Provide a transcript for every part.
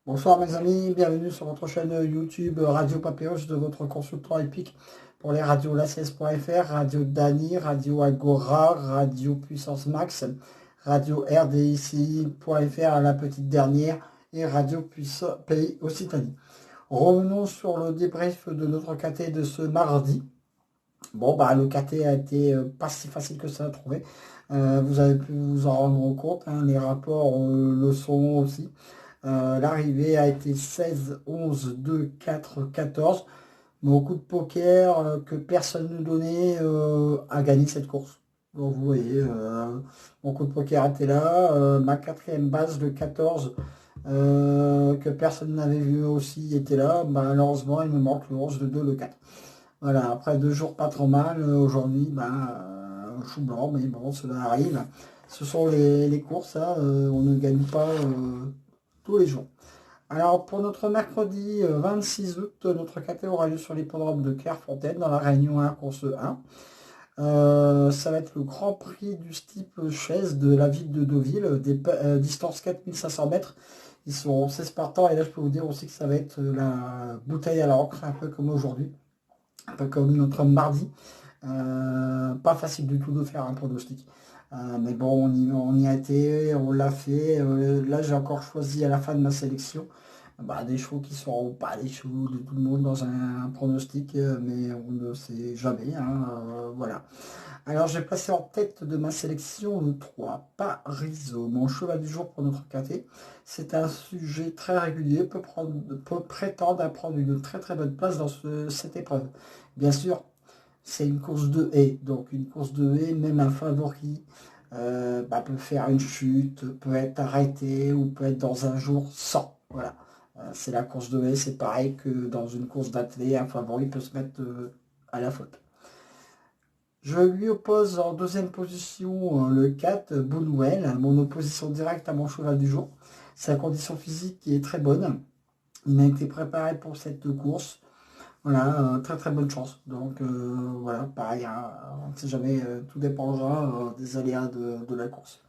Bonsoir mes amis, bienvenue sur votre chaîne YouTube Radio Papéos de votre consultant épique pour les radios lacs.fr, Radio Dany, Radio Agora, Radio Puissance Max, Radio RDICI.fr, la petite dernière, et Radio Puissance Pays Occitanie. Revenons sur le débrief de notre KT de ce mardi. Bon, le KT a été pas si facile que ça à trouver. Vous avez pu vous en rendre compte, hein, les rapports le sont aussi. L'arrivée a été 16, 11, 2, 4, 14. Beaucoup de poker que personne ne donnait a gagné cette course. Donc vous voyez, mon coup de poker était là. Ma quatrième base de 14 que personne n'avait vu aussi était là. Malheureusement, il me manque le 11, le 2, le 4. Voilà, après 2 jours pas trop mal. Aujourd'hui, chou blanc, mais bon, cela arrive. Ce sont les courses, hein, on ne gagne pas tous les jours. Alors pour notre mercredi 26 août, notre KT aura lieu sur l'hippodrome de Clairefontaine dans la Réunion 1, course 1. Ça va être le Grand Prix du steeple chaise de la ville de Deauville, distance 4500 mètres. Ils sont 16 partants et là je peux vous dire aussi que ça va être la bouteille à l'encre, un peu comme aujourd'hui, un peu comme notre mardi. Pas facile du tout de faire un pronostic. Mais bon, on y a été, on l'a fait. Là, j'ai encore choisi à la fin de ma sélection des chevaux qui seront pas des chevaux de tout le monde dans un pronostic, mais on ne sait jamais, hein, voilà. Alors, j'ai placé en tête de ma sélection le 3, Pariso, mon cheval du jour pour notre KT. C'est un sujet très régulier, peut prétendre à prendre une très très bonne place dans cette épreuve. Bien sûr, c'est une course de haie, donc une course de haie, même un favori peut faire une chute, peut être arrêté ou peut être dans un jour sans. Voilà. C'est la course de haie, c'est pareil que dans une course d'athlée, un favori peut se mettre à la faute. Je lui oppose en deuxième position le 4, Bonouel, mon opposition directe à mon cheval du jour. Sa condition physique qui est très bonne. Il a été préparé pour cette course. Voilà, très très bonne chance. Donc voilà, pareil, hein, on ne sait jamais, tout dépendra des aléas de la course.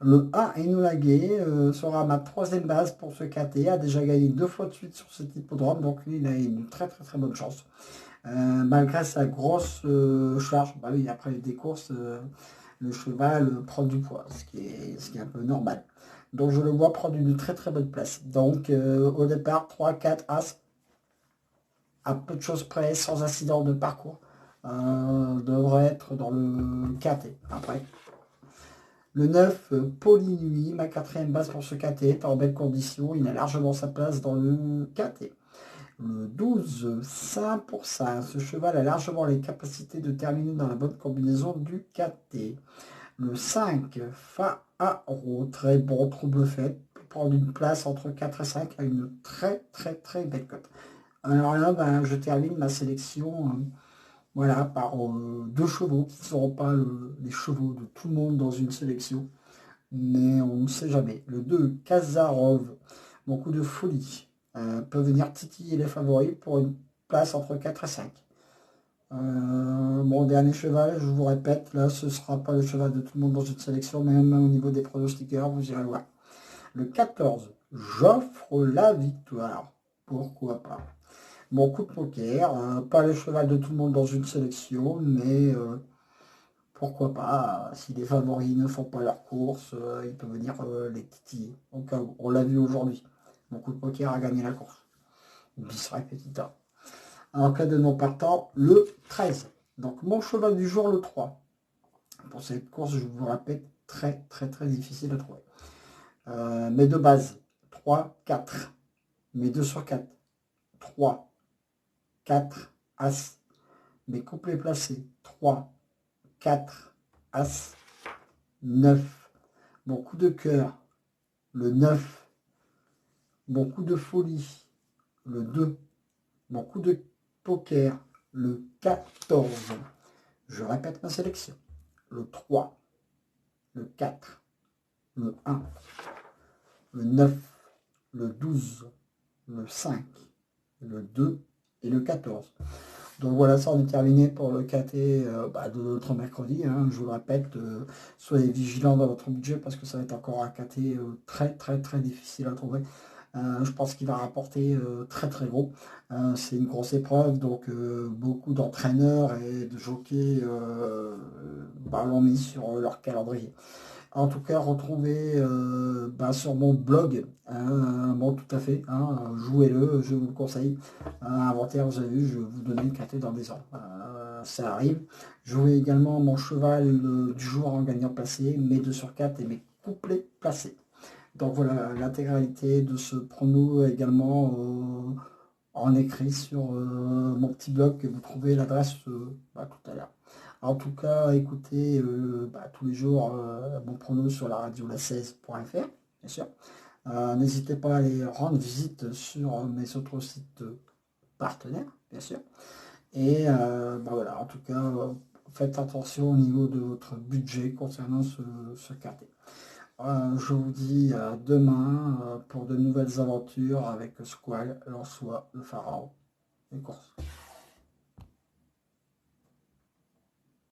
Le 1 Enola Gay sera ma troisième base pour ce KT, a déjà gagné 2 fois de suite sur cet hippodrome, donc lui il a une très très très bonne chance. Malgré sa grosse charge, oui, après des courses, le cheval prend du poids, ce qui est un peu normal. Donc je le vois prendre une très très bonne place. Donc au départ, 3, 4, As, à peu de choses près, sans incident de parcours, devrait être dans le KT. Après, le 9, Polinui, ma quatrième base pour ce KT, est en belle condition. Il a largement sa place dans le KT. Le 12, Saint pour Saint. Ce cheval a largement les capacités de terminer dans la bonne combinaison du KT. Le 5, Faro, très bon trouble fait, pour prendre une place entre 4 et 5 à une très très très belle cote. Alors là, je termine ma sélection voilà, par 2 chevaux qui ne seront pas les chevaux de tout le monde dans une sélection, mais on ne sait jamais. Le 2, Kazarov, mon coup de folie, peut venir titiller les favoris pour une place entre 4 et 5. Mon dernier cheval, je vous répète, là ce ne sera pas le cheval de tout le monde dans une sélection, mais même au niveau des pronostiqueurs, vous irez voir. Le 14, j'offre la victoire. Pourquoi pas? Mon coup de poker, pas le cheval de tout le monde dans une sélection, mais pourquoi pas, si les favoris ne font pas leur course, il peut venir les titiller. Donc on l'a vu aujourd'hui. Mon coup de poker a gagné la course. Bis repetita. En cas de non partant, le 13. Donc mon cheval du jour, le 3. Pour cette course, je vous répète, très très très difficile à trouver. Mes deux bases, 3, 4. Mes 2 sur 4, 3, 4, As. Mes couplets placés, 3, 4, As, 9. Mon coup de cœur, le 9. Mon coup de folie, le 2. Mon coup de poker, le 14. Je répète ma sélection. Le 3, le 4, le 1, le 9, le 12, le 5, le 2 et le 14. Donc voilà, ça on est terminé pour le KT de notre mercredi. Hein. Je vous le répète, soyez vigilants dans votre budget parce que ça va être encore un KT très très très difficile à trouver. Je pense qu'il va rapporter très très gros. C'est une grosse épreuve, donc beaucoup d'entraîneurs et de jockeys l'ont mis sur leur calendrier. En tout cas, retrouvez sur mon blog, bon tout à fait, jouez-le, je vous le conseille. Inventaire, vous avez vu, je vais vous donner une carte dans des ans. Ça arrive. Jouez également mon cheval du jour en gagnant placé, mes 2 sur 4 et mes couplets placés. Donc voilà, l'intégralité de ce prono également en écrit sur mon petit blog que vous trouvez l'adresse tout à l'heure. En tout cas, écoutez tous les jours mon prono sur la radio la16.fr, bien sûr. N'hésitez pas à aller rendre visite sur mes autres sites partenaires, bien sûr. Et voilà, en tout cas, faites attention au niveau de votre budget concernant ce quartier. Je vous dis à demain pour de nouvelles aventures avec Squall, Lançois, le Pharaon et course.